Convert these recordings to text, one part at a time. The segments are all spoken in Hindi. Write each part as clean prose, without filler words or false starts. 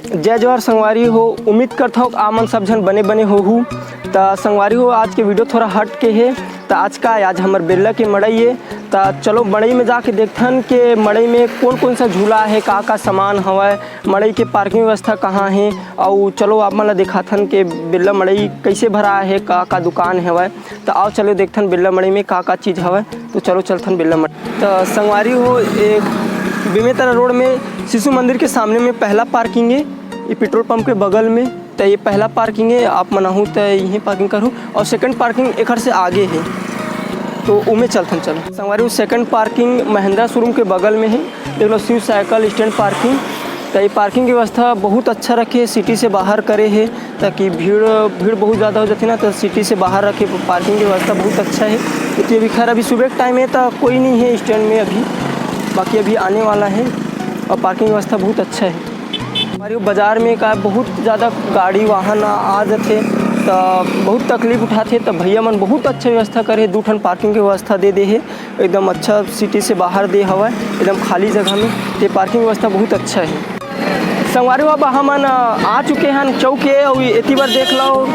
जय जोहार संगवारी हो। उम्मीद करता हूँ आप मन सब झन बने बने होहू। तो संगवारी हो, आज के वीडियो थोड़ा हट के है। तो आज हमार बेल्ला के मड़ई है। तो चलो मड़ई में जाके देखथन कि मड़ई में कौन कौन सा झूला है, का सामान हवय, मड़ई के पार्किंग व्यवस्था कहाँ है। और चलो आप मन ला दिखाथन कि बेल्ला मड़ई कैसे भरा है, का दुकान हवय। तो आओ चलो देखथन बेल्ला मड़ई में का चीज़ हवय। तो चलो चलथन बेल्ला मड़ई। तो संगवारी हो, एक बेमेतरा रोड में शिशु मंदिर के सामने में पहला पार्किंग है। ये पेट्रोल पंप के बगल में। तो ये पहला पार्किंग है, आप मनाहूँ तो यहीं पार्किंग करूँ। और सेकंड पार्किंग एक से आगे है, तो उमें चलथन। चलो संगवारी, सेकंड पार्किंग महिंद्रा शोरूम के बगल में है। देख लो, शिव साइकिल स्टैंड पार्किंग। तो ये पार्किंग की व्यवस्था बहुत अच्छा रखे, सिटी से बाहर करे है, ताकि भीड़ बहुत ज़्यादा हो जाती ना, तो सिटी से बाहर रखे। पार्किंग की व्यवस्था बहुत अच्छा है। तो अभी खैर अभी सुबह का टाइम है, तो कोई नहीं है स्टैंड में अभी, बाकी अभी आने वाला है। और पार्किंग व्यवस्था बहुत अच्छा है। हमारे बाज़ार में का बहुत ज़्यादा गाड़ी वाहन आ जाते, तो बहुत तकलीफ उठाते। तो भैया मन बहुत अच्छा व्यवस्था करे, 2 ठन पार्किंग की व्यवस्था दे है। एकदम अच्छा सिटी से बाहर दे हवा, एकदम खाली जगह में। ये पार्किंग व्यवस्था बहुत अच्छा है। संगवारी अब हमन आ चुके हैं चौके। और एती बार देख लो,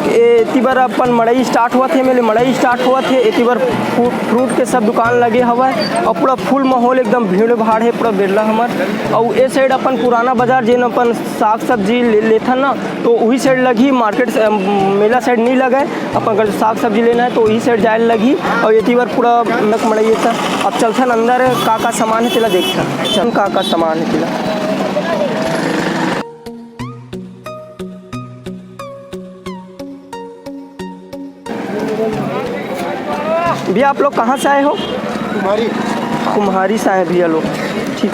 एती बार अपन मड़ई स्टार्ट हुआ थे, मेरे मड़ई स्टार्ट हुआ थे। एती बार फ्रूट के सब दुकान लगे हवा, और पूरा फुल माहौल, एकदम भीड़ भाड़ है पूरा बेल्ला हमार। और ये साइड अपन पुराना बाजार जेन अपन साग सब्जी लेथन ना, तो वही साइड लगी। मार्केट मेला साइड नहीं लगा है। अपन अगर साग सब्जी लेना है तो वही साइड जाए लगी। और एती बार पूरा नक मड़ई था। अब चलथन अंदर, का सामान है तेला देखथन। चल का सामान है तेला। भैया आप लोग कहाँ से आए हो? कुम्हारी से आए भैया लोग। ठीक।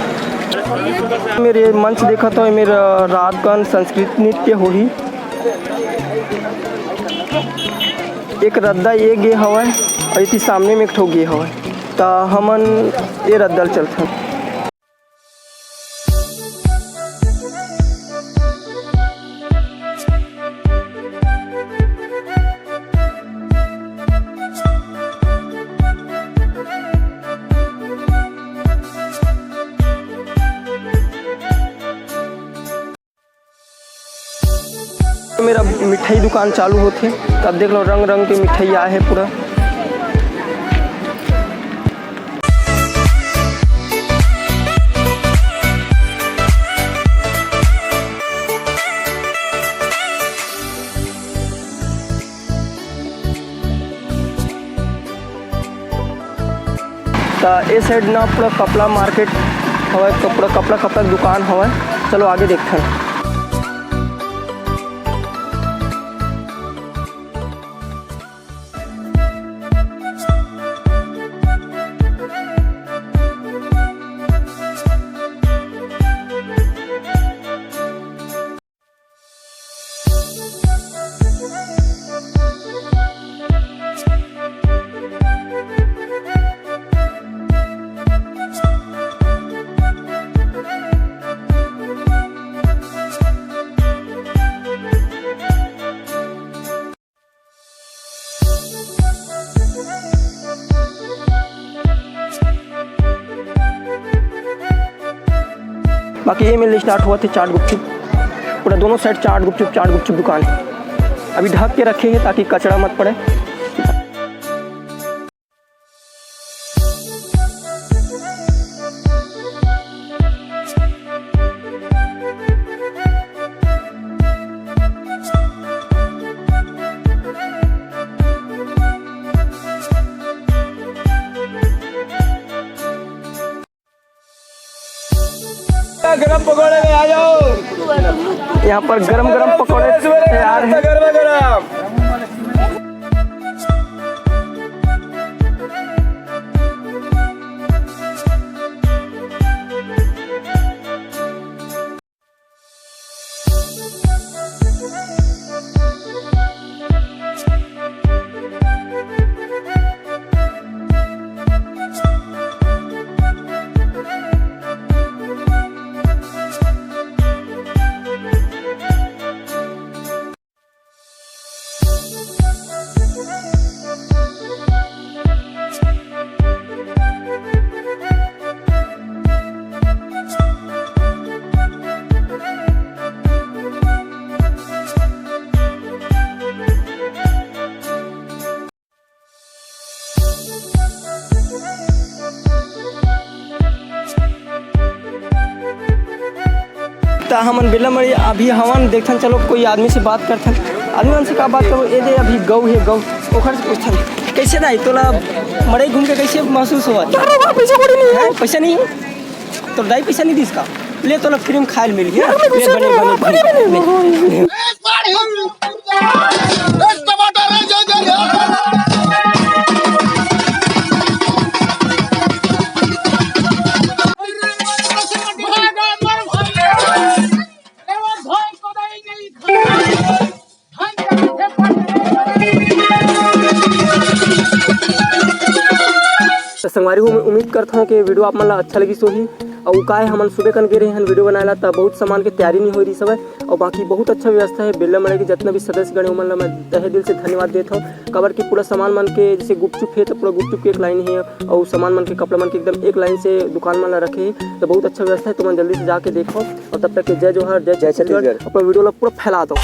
मेरे मंच देखा तो मेरा रात का संस्कृत नृत्य हो ही। एक रद्दा ये गे हवा, और इसी सामने में एक ठो गे हवा। तो हमन ये रद्दल चलते हैं। मेरा मिठाई दुकान चालू होते, तब देख लो रंग रंग के मिठाई आए है पूरा। तो ये साइड ना पूरा कपड़ा मार्केट हवा, कपड़ा दुकान हवा। चलो आगे देखते हैं। बाकी ये मेले स्टार्ट हुआ थे चाट गुपचुप। पूरा दोनों साइड चाट गुपचुप दुकान है। अभी ढक के रखे हैं ताकि कचरा मत पड़े। गरम पकौड़े में आ जाओ। यहाँ पर गरम पकौड़े तैयार है। गरम तो हमन बेला मड़ी अभी हवन देखथन, चलो कोई आदमी से बात करथन। आदमी मन से का बात करो, ये दे अभी गौ है, गौ ओखर से पूछथन कैसे दाई तोला मड़ई घूम के कैसे महसूस हुआ? पैसा कोड़ी नहीं है, पैसा नहीं है तो दाई पैसा नहीं दिस का ले तोला फ्री में खाए मिल गया। संगवारी हो, मैं उम्मीद करता हूँ कि वीडियो आप मन ला अच्छा लगी सोही। और का है हमन सुबह कन गे रहे हैं वीडियो बनाएला तब बहुत सामान के तैयारी नहीं हो रही सब है। और बाकी बहुत अच्छा व्यवस्था है बेल्ला मड़ई के जितना भी सदस्य गण मन ला मैं तहे दिल से धन्यवाद देता हूँ। कबर की पूरा सामान मन के जैसे गुपचुप है तो पूरा गुपचुप की एक लाइन है और सामान मन के कपड़ा मन के एकदम एक लाइन से दुकान मन ला रखे है। तो बहुत अच्छा व्यवस्था है, तो मैं जल्दी से जाके देखो। और तब तक के जय जोहर, जय छत्तीसगढ़। अपना वीडियो ला पूरा फैला दो।